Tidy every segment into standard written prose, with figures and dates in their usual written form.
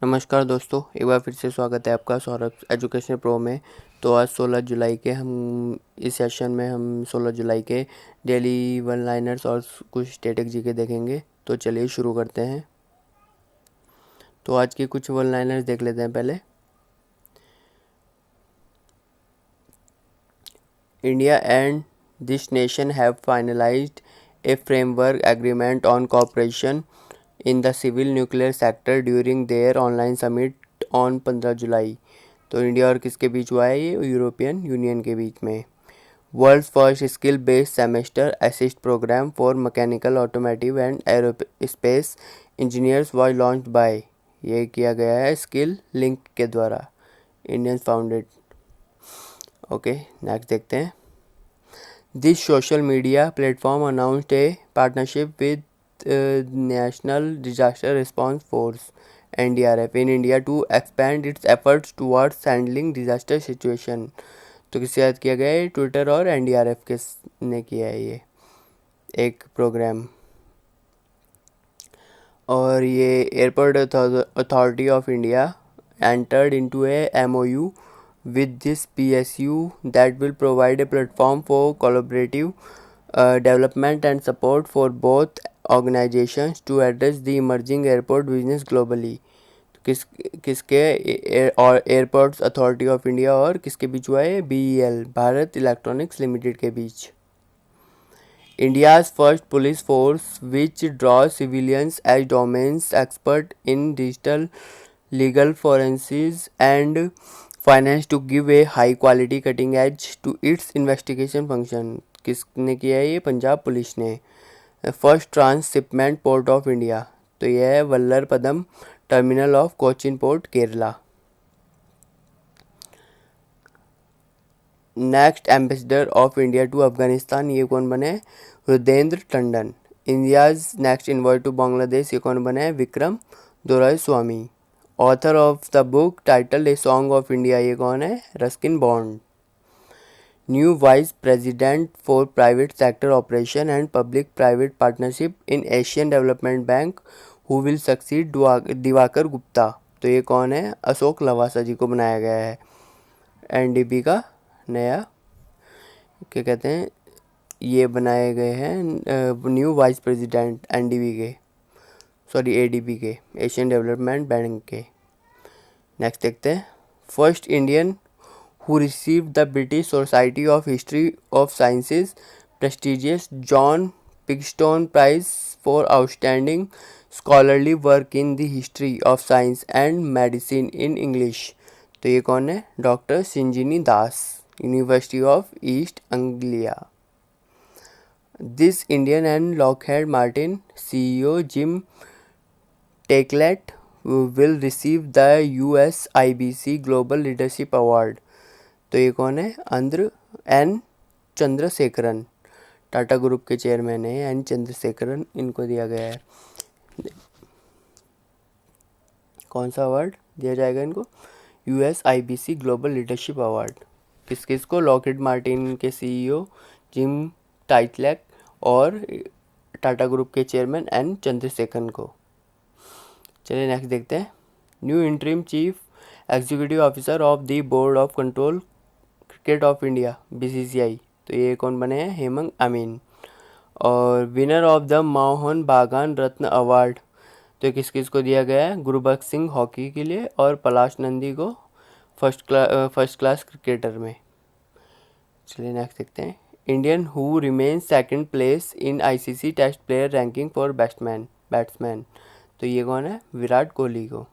नमस्कार दोस्तों, एक बार फिर से स्वागत है आपका सौरभ एजुकेशन प्रो में। तो आज 16 जुलाई के हम इस सेशन में हम 16 जुलाई के डेली वन लाइनर्स और कुछ स्टैटिक जीके देखेंगे। तो चलिए शुरू करते हैं। तो आज की कुछ वन लाइनर्स देख लेते हैं पहले। India and this nation have finalized a framework agreement on cooperation in the civil nuclear sector during their online summit on 15 July. तो इंडिया और किसके बीच हुआ है ये? यूरोपियन यूनियन के बीच में। World's first skill based semester assist program for mechanical automotive and aerospace engineers was launched by, ये किया गया है स्किल लिंक के द्वारा, इंडियन फाउंडेड। ओके, नेक्स्ट देखते हैं। This social media platform announced A partnership with National Disaster Response Force (NDRF) in India to expand its efforts towards handling disaster situation। तो किससे याद किया गया है? ट्विटर और NDRF ने किया है ये एक प्रोग्राम। और ये airport authority of India entered into a MOU with this PSU that will provide a platform for collaborative development and support for both organizations to address the emerging airport business globally। किसके और airports authority of India और किसके बीच हुआ है? BEL, Bharat electronics limited के बीच। India's first police force which draws civilians as domain experts in digital legal forensics and finance to give a high quality cutting edge to its investigation function। किसने किया है ये? Punjab police ने। First transshipment port of India, तो यह है Vallarpadam terminal of Cochin port, Kerala. Next ambassador of India to Afghanistan, ये कौन बने? Rudrendra Tandon. India's next envoy to Bangladesh, ये कौन बने? Vikram Doraiswamy. Author of the book title a song of India, ये कौन है? Ruskin Bond. New vice president for private sector operation and public private partnership in Asian development bank who will succeed Diwakar Gupta, तो ये कौन है? अशोक लवासा जी को बनाया गया है NDB का नया, क्या कहते हैं, ये बनाए गए हैं न्यू वाइस प्रेसिडेंट NDB के, सॉरी ADB के, एशियन डेवलपमेंट बैंक के। नेक्स्ट देखते हैं। First Indian who received the British Society of History of Sciences prestigious John Pigstone Prize for outstanding scholarly work in the history of science and medicine in English, तो ये कौन है? Doctor Sinjini Das, university of East Anglia. This Indian and Lockheed Martin CEO Jim Taiclet will receive the US IBC Global Leadership Award, तो ये कौन है? Andhra N Chandrasekaran, Tata group के chairman है N चंद्रशेखरन, इनको दिया गया है। कौन सा अवार्ड दिया जाएगा इनको? US IBC global leadership award. किस किस को? लॉकहीड मार्टिन के CEO जिम टाइटलेक और टाटा ग्रुप के चेयरमैन N चंद्रशेखरन को। चलिए नेक्स्ट देखते हैं। New interim chief executive officer of the board of control cricket of India BCCI, तो ये कौन बने हैं? हेमंग अमीन। और विनर ऑफ द मोहन बागान रत्न अवार्ड, तो किस किस को दिया गया है? गुरबख्श सिंह हॉकी के लिए और पलाश नंदी को फर्स्ट क्लास क्रिकेटर में। चलिए नेक्स्ट देखते हैं। Indian who remain second place in ICC test player ranking for batsman, तो ये कौन है? विराट कोहली को।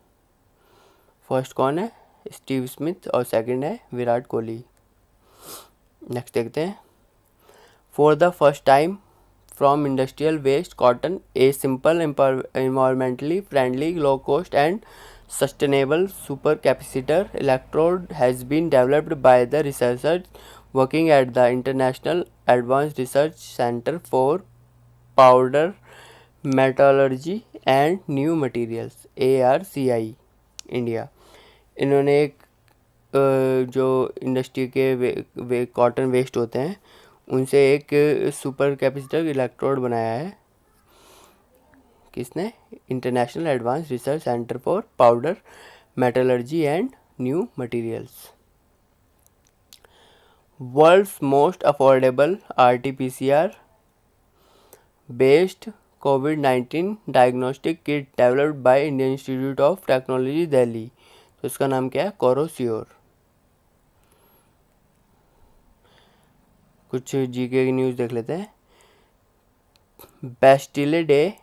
फर्स्ट कौन है? स्टीव स्मिथ और सेकंड है विराट कोहली। नेक्स्ट देखते हैं। For the first time from industrial waste cotton a simple environmentally friendly low cost and sustainable super capacitor electrode has been developed by the researchers working at the International Advanced Research Center for Powder Metallurgy and New Materials ARCI India. इन्होंने एक जो industry के cotton waste होते हैं उनसे एक super capacitor electrode बनाया है किसने? International advance research centre for powder metallurgy and new materials. World's most affordable RT-PCR based COVID-19 diagnostic kit developed by Indian Institute of Technology Delhi. तो इसका नाम क्या है? कोरोसियोर। कुछ जीके की न्यूज़ देख लेते हैं। बेस्टिले डे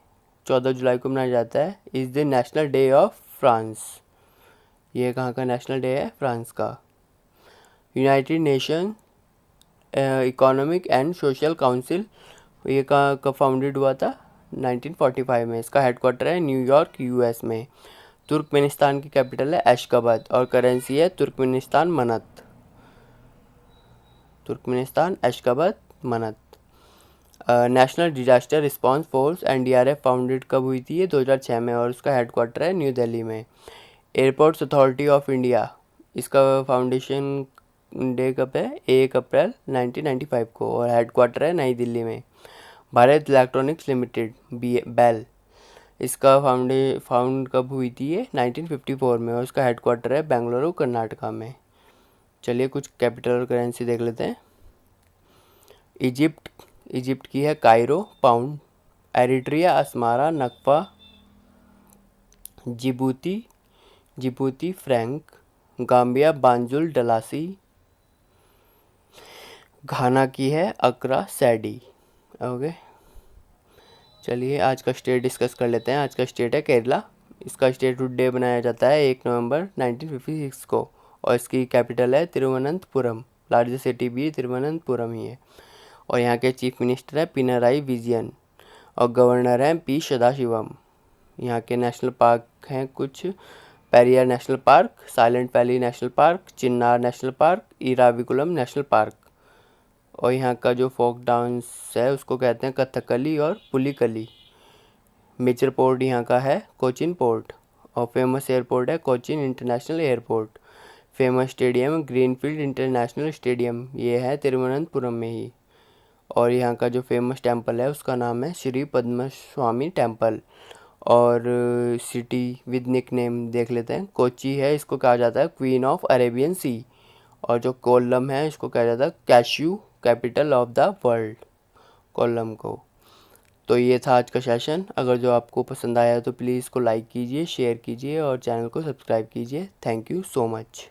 14 जुलाई को मनाया जाता है। Is the national day of France. ये कहाँ का नेशनल डे है? फ्रांस का। United nation economic and social council ये कब फाउंडेड हुआ था? 1945 में। इसका हेडक्वार्टर है न्यूयॉर्क US में। तुर्कमेनिस्तान की कैपिटल है एशगाबाद और करेंसी है Turkmenistan manat. Turkmenistan Ashgabat manat. National disaster response force NDRF founded कब हुई थी? ये 2006 में और उसका हेडक्वार्टर है न्यू दिल्ली में। एयरपोर्ट्स अथॉरिटी ऑफ इंडिया इसका फाउंडेशन डे कब है? 1 अप्रैल 1995 को और हेडक्वार्टर है नई दिल्ली में। भारत इलेक्ट्रॉनिक्स लिमिटेड बेल इसका फाउंड कब हुई थी? ये 1954 में और उसका हेडक्वार्टर है बेंगलुरु कर्नाटका में। चलिए कुछ कैपिटल और करेंसी देख लेते हैं। इजिप्ट की है Cairo pound. Eritrea Asmara nakfa. Djibouti franc. Gambia Banjul dalasi. Ghana की है अकरा सैडी। ओके, चलिए आज का स्टेट डिस्कस कर लेते हैं। आज का स्टेट है केरला। इसका स्टेटहुड डे बनाया जाता है 1 नवंबर 1956 को और इसकी कैपिटल है तिरुवनंतपुरम। लार्जेस्ट सिटी भी तिरुवनंतपुरम ही है और यहाँ के चीफ मिनिस्टर है पिनराई विजयन और गवर्नर हैं पी सदाशिवम। यहाँ के नेशनल पार्क हैं कुछ: Periyar national park, silent valley national park, Chinnar national park, Eravikulam national park. और यहाँ का जो फोक डांस है उसको कहते हैं कथकली और पुलिकली। मेजर पोर्ट यहाँ का है कोचिन पोर्ट और फेमस एयरपोर्ट है Cochin international airport. Famous stadium greenfield international stadium, ये है तिरुवनंतपुरम में ही। और यहाँ का जो फेमस टेंपल है उसका नाम है श्री पद्मस्वामी टेंपल। और सिटी विद निकनेम देख लेते हैं। कोची है, इसको कहा जाता है क्वीन ऑफ अरेबियन सी। और जो कोल्लम है इसको कहा जाता है cashew capital of the world, Kollam को। तो ये था आज का सेशन। अगर जो आपको पसंद आया तो प्लीज़ इसको लाइक कीजिए, शेयर कीजिए और चैनल को सब्सक्राइब कीजिए। Thank you so much.